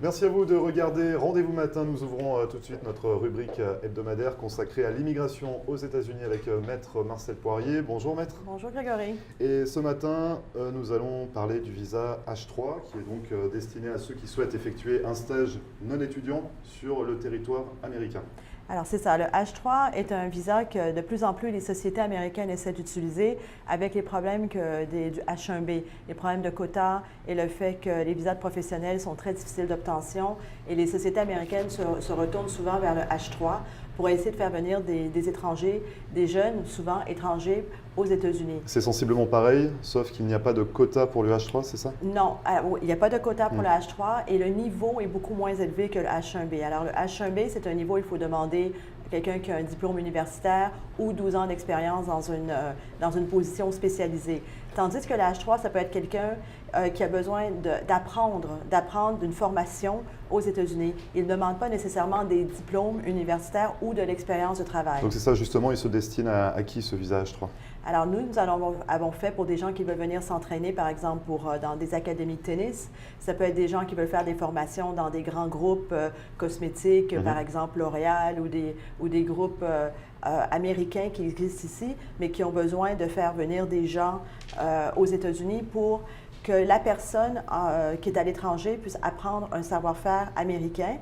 Merci à vous de regarder Rendez-vous matin. Nous ouvrons tout de suite notre rubrique hebdomadaire consacrée à l'immigration aux États-Unis avec Maître Marcel Poirier. Bonjour Maître. Bonjour Grégory. Et ce matin, nous allons parler du visa H3 qui est donc destiné à ceux qui souhaitent effectuer un stage non étudiant sur le territoire américain. Alors c'est ça, le H3 est un visa que de plus en plus les sociétés américaines essaient d'utiliser avec les problèmes du H1B, les problèmes de quotas et le fait que les visas de professionnels sont très difficiles d'obtention et les sociétés américaines se retournent souvent vers le H3 pour essayer de faire venir des étrangers, des jeunes, souvent étrangers, aux États-Unis. C'est sensiblement pareil, sauf qu'il n'y a pas de quota pour le H3, c'est ça? Non, il n'y a pas de quota pour le H3 et le niveau est beaucoup moins élevé que le H1B. Alors, le H1B, c'est un niveau où il faut demander quelqu'un qui a un diplôme universitaire ou 12 ans d'expérience dans une position spécialisée. Tandis que le H3, ça peut être quelqu'un qui a besoin d'apprendre d'une formation aux États-Unis. Il ne demande pas nécessairement des diplômes universitaires ou de l'expérience de travail. Donc c'est ça, justement, il se destine à qui ce visa H3? Alors nous avons fait pour des gens qui veulent venir s'entraîner, par exemple, dans des académies de tennis. Ça peut être des gens qui veulent faire des formations dans des grands groupes cosmétiques, par exemple L'Oréal ou des groupes américains qui existent ici, mais qui ont besoin de faire venir des gens aux États-Unis pour que la personne qui est à l'étranger puisse apprendre un savoir-faire américain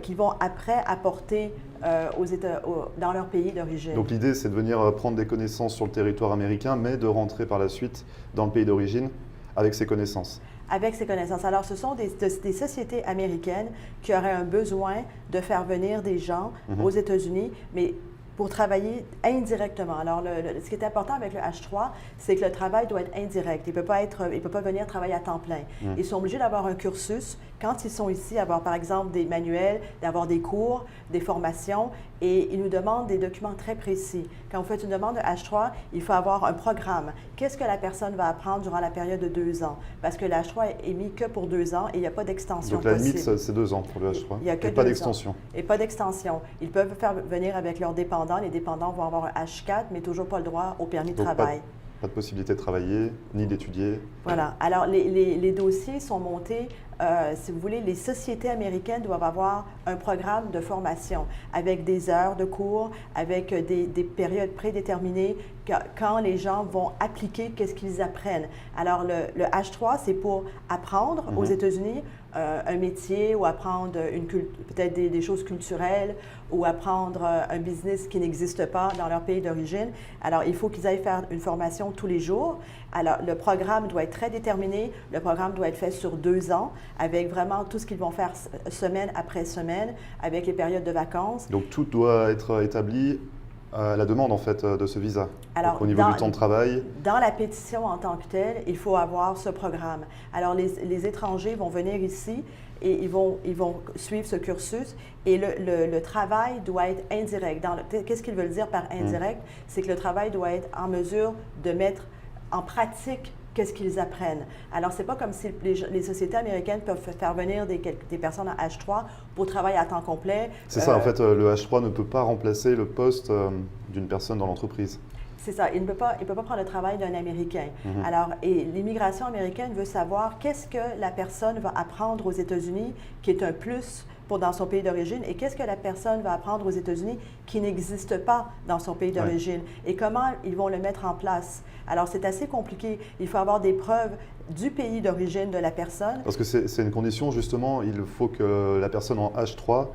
qu'ils vont après apporter dans leur pays d'origine. Donc l'idée, c'est de venir prendre des connaissances sur le territoire américain, mais de rentrer par la suite dans le pays d'origine avec ces connaissances. Avec ces connaissances. Alors, ce sont des sociétés américaines qui auraient un besoin de faire venir des gens aux États-Unis, mais pour travailler indirectement. Alors, ce qui est important avec le H3, c'est que le travail doit être indirect. Il ne peut pas venir travailler à temps plein. Ils sont obligés d'avoir un cursus. Quand ils sont ici, avoir par exemple des manuels, d'avoir des cours, des formations, et ils nous demandent des documents très précis. Quand vous faites une demande de H3, il faut avoir un programme. Qu'est-ce que la personne va apprendre durant la période de 2 ans? Parce que le H3 est mis que pour 2 ans et il n'y a pas d'extension possible. Donc la limite, c'est 2 ans pour le H3. Il n'y a que et pas d'extension. Et pas d'extension. Ils peuvent faire venir avec leurs dépendants. Les dépendants vont avoir un H4, mais toujours pas le droit au permis de travail. Pas de possibilité de travailler, ni d'étudier. Voilà. Alors, les dossiers sont montés, si vous voulez, les sociétés américaines doivent avoir un programme de formation avec des heures de cours, avec des périodes prédéterminées, quand les gens vont appliquer, qu'est-ce qu'ils apprennent. Alors, le H3, c'est pour apprendre aux États-Unis un métier ou apprendre peut-être des choses culturelles ou apprendre un business qui n'existe pas dans leur pays d'origine. Alors, il faut qu'ils aillent faire une formation tous les jours. Alors, le programme doit être très déterminé. Le programme doit être fait sur 2 ans avec vraiment tout ce qu'ils vont faire semaine après semaine avec les périodes de vacances. Donc, tout doit être établi à la demande, en fait, de ce visa. Alors, donc, au niveau du temps de travail. Dans la pétition en tant que telle, il faut avoir ce programme. Alors, les étrangers vont venir ici et ils vont suivre ce cursus et le travail doit être indirect. Qu'est-ce qu'ils veulent dire par indirect? C'est que le travail doit être en mesure de mettre en pratique qu'est-ce qu'ils apprennent. Alors, ce n'est pas comme si les sociétés américaines peuvent faire venir des personnes en H3 pour travailler à temps complet. C'est ça, en fait, le H3 ne peut pas remplacer le poste d'une personne dans l'entreprise. C'est ça, il ne peut pas prendre le travail d'un Américain. Alors, et l'immigration américaine veut savoir qu'est-ce que la personne va apprendre aux États-Unis qui est un plus dans son pays d'origine et qu'est-ce que la personne va apprendre aux États-Unis qui n'existe pas dans son pays d'origine et comment ils vont le mettre en place. Alors, c'est assez compliqué. Il faut avoir des preuves du pays d'origine de la personne. Parce que c'est une condition, justement, il faut que la personne en H3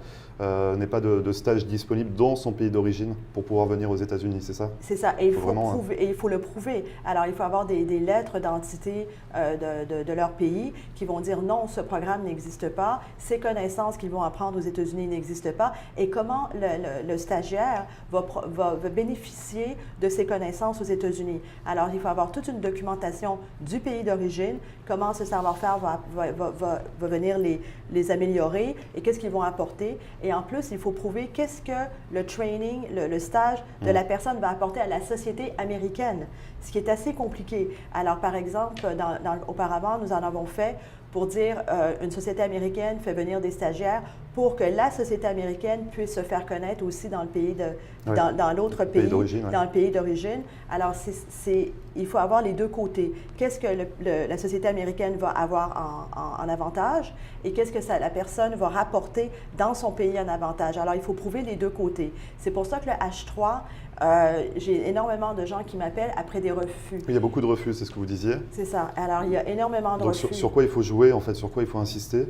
n'ait pas de stage disponible dans son pays d'origine pour pouvoir venir aux États-Unis, c'est ça? C'est ça, et il faut le prouver. Alors, il faut avoir des lettres d'identité de leur pays qui vont dire non, ce programme n'existe pas, ces connaissances qu'ils vont apprendre aux États-Unis n'existent pas, et comment le stagiaire va bénéficier de ces connaissances aux États-Unis. Alors, il faut avoir toute une documentation du pays d'origine, comment ce savoir-faire va venir les améliorer et qu'est-ce qu'ils vont apporter. Et en plus, il faut prouver qu'est-ce que le training, le stage de la personne va apporter à la société américaine, ce qui est assez compliqué. Alors, par exemple, auparavant, nous en avons fait pour dire une société américaine fait venir des stagiaires pour que la société américaine puisse se faire connaître aussi dans le pays dans l'autre pays, dans le pays d'origine. Alors, c'est il faut avoir les deux côtés. Qu'est-ce que la société américaine va avoir en avantage et qu'est-ce que la personne va rapporter dans son pays en avantage. Alors, il faut prouver les deux côtés. C'est pour ça que le H3, j'ai énormément de gens qui m'appellent après des refus. Il y a beaucoup de refus, c'est ce que vous disiez. C'est ça. Alors, il y a énormément de Donc, refus. sur quoi il faut jouer, en fait, sur quoi il faut insister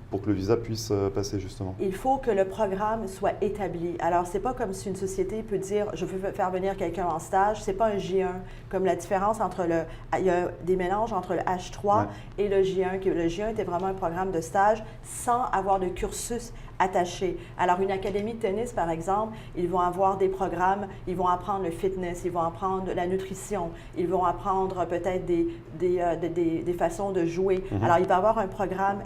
pour que le visa puisse passer, justement? Il faut que le programme soit établi. Alors, c'est pas comme si une société peut dire « je veux faire venir quelqu'un en stage », c'est pas un J1. Comme la différence entre il y a des mélanges entre le H3 et le J1. Le J1 était vraiment un programme de stage sans avoir de cursus attaché. Alors, une académie de tennis, par exemple, ils vont avoir des programmes, ils vont apprendre le fitness, ils vont apprendre la nutrition, ils vont apprendre peut-être des façons de jouer. Alors, il va y avoir un programme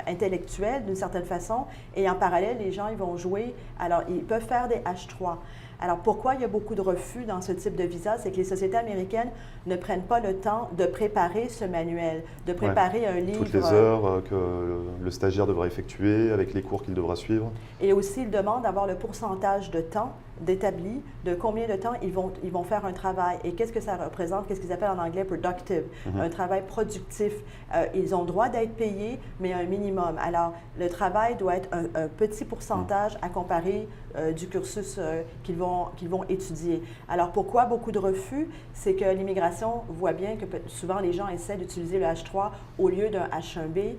intellectuel d'une certaine façon et en parallèle, les gens, ils vont jouer. Alors, ils peuvent faire des H3. Alors, pourquoi il y a beaucoup de refus dans ce type de visa? C'est que les sociétés américaines ne prennent pas le temps de préparer ce manuel, de préparer un livre. Toutes les heures que le stagiaire devra effectuer, avec les cours qu'il devra suivre. Et aussi, ils demandent d'avoir le pourcentage de temps d'établi, de combien de temps ils vont faire un travail. Et qu'est-ce que ça représente? Qu'est-ce qu'ils appellent en anglais « productive », un travail productif. Ils ont le droit d'être payés, mais un minimum. Alors, le travail doit être un petit pourcentage à comparer du cursus qu'ils vont étudier. Alors, pourquoi beaucoup de refus? C'est que l'immigration voit bien que souvent les gens essaient d'utiliser le H3 au lieu d'un H1B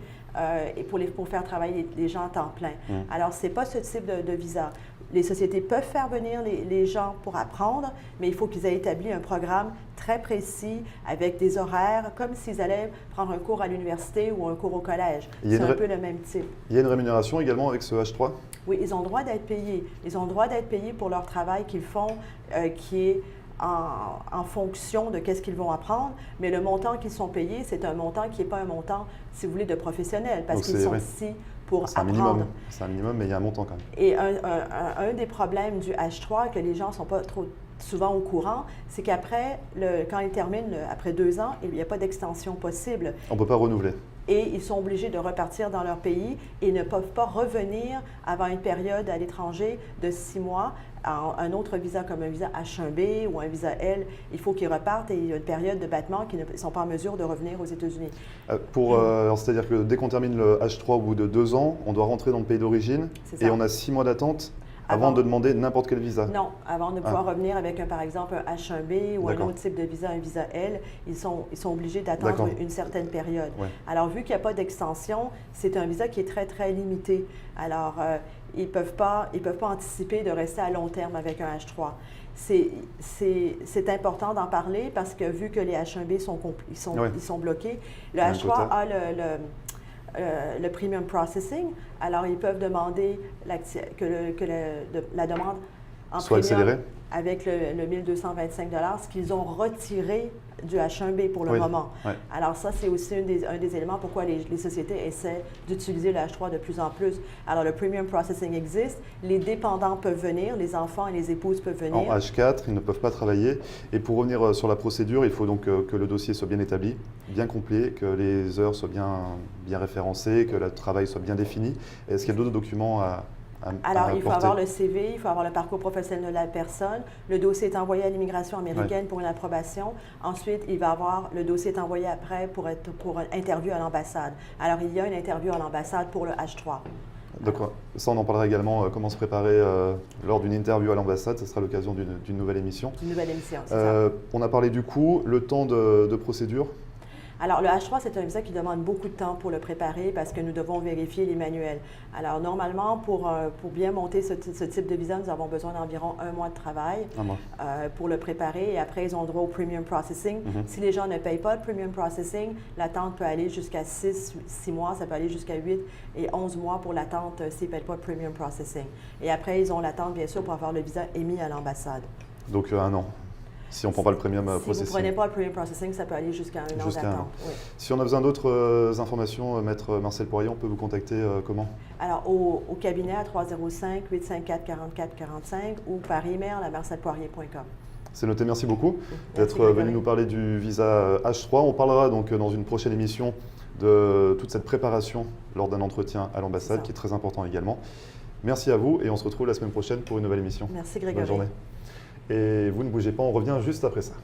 et pour faire travailler les gens à temps plein. Alors, ce n'est pas ce type de visa. Les sociétés peuvent faire venir les gens pour apprendre, mais il faut qu'ils aient établi un programme très précis avec des horaires, comme s'ils allaient prendre un cours à l'université ou un cours au collège. C'est un peu le même type. Il y a une rémunération également avec ce H3? Oui, ils ont le droit d'être payés. Ils ont le droit d'être payés pour leur travail qu'ils font, qui est en fonction de qu'est-ce qu'ils vont apprendre, mais le montant qu'ils sont payés, c'est un montant qui n'est pas un montant, si vous voulez, de professionnel, parce qu'ils sont ici pour apprendre. C'est un minimum, mais il y a un montant quand même. Et un des problèmes du H3 que les gens ne sont pas trop souvent au courant, c'est qu'après, quand ils terminent, après 2 ans, il n'y a pas d'extension possible. On ne peut pas renouveler. Et ils sont obligés de repartir dans leur pays et ne peuvent pas revenir avant une période à l'étranger de 6 mois. Un autre visa comme un visa H1B ou un visa L, il faut qu'ils repartent et il y a une période de battement qu'ils ne sont pas en mesure de revenir aux États-Unis. C'est-à-dire que dès qu'on termine le H3 au bout de 2 ans, on doit rentrer dans le pays d'origine et on a 6 mois d'attente avant de demander n'importe quel visa? Non, avant de pouvoir revenir avec, par exemple, un H1B ou un autre type de visa, un visa L, ils sont obligés d'attendre une certaine période. Alors, vu qu'il n'y a pas d'extension, c'est un visa qui est très, très limité. Alors, ils ne peuvent pas anticiper de rester à long terme avec un H3. C'est important d'en parler parce que vu que les H1B sont bloqués, le H3 a le premium processing. Alors, ils peuvent demander que la demande en soit accélérée avec le 1225 $, ce qu'ils ont retiré du H1B pour le moment. Alors ça, c'est aussi un des éléments pourquoi les sociétés essaient d'utiliser le H3 de plus en plus. Alors le premium processing existe, les dépendants peuvent venir, les enfants et les épouses peuvent venir. En H4, ils ne peuvent pas travailler. Et pour revenir sur la procédure, il faut donc que le dossier soit bien établi, bien complet, que les heures soient bien référencées, que le travail soit bien défini. Est-ce qu'il y a d'autres documents Alors, il faut avoir le CV, il faut avoir le parcours professionnel de la personne. Le dossier est envoyé à l'immigration américaine pour une approbation. Ensuite, le dossier est envoyé après pour une interview à l'ambassade. Alors, il y a une interview à l'ambassade pour le H3. D'accord. Ça, on en parlera également, comment se préparer lors d'une interview à l'ambassade. Ce sera l'occasion d'une nouvelle émission. Une nouvelle émission, c'est ça. On a parlé du coût, le temps de procédure. Alors, le H3, c'est un visa qui demande beaucoup de temps pour le préparer parce que nous devons vérifier les manuels. Alors, normalement, pour bien monter ce type de visa, nous avons besoin d'environ 1 mois de travail pour le préparer. Et après, ils ont droit au premium processing. Si les gens ne payent pas le premium processing, l'attente peut aller jusqu'à 6 mois, ça peut aller jusqu'à 8 et 11 mois pour l'attente s'ils ne payent pas le premium processing. Et après, ils ont l'attente, bien sûr, pour avoir le visa émis à l'ambassade. Donc, 1 an. Si on ne prend pas le premium processing. Si vous ne prenez pas le premium processing, ça peut aller jusqu'à 1 an d'attente. Oui. Si on a besoin d'autres informations, Maître Marcel Poirier, on peut vous contacter comment? Alors, au cabinet à 305-854-4445 ou par email à marcelpoirier.com. C'est noté, merci beaucoup d'être venu nous parler du visa H3. On parlera donc dans une prochaine émission de toute cette préparation lors d'un entretien à l'ambassade, qui est très important également. Merci à vous et on se retrouve la semaine prochaine pour une nouvelle émission. Merci Grégory. Bonne journée. Et vous ne bougez pas, on revient juste après ça.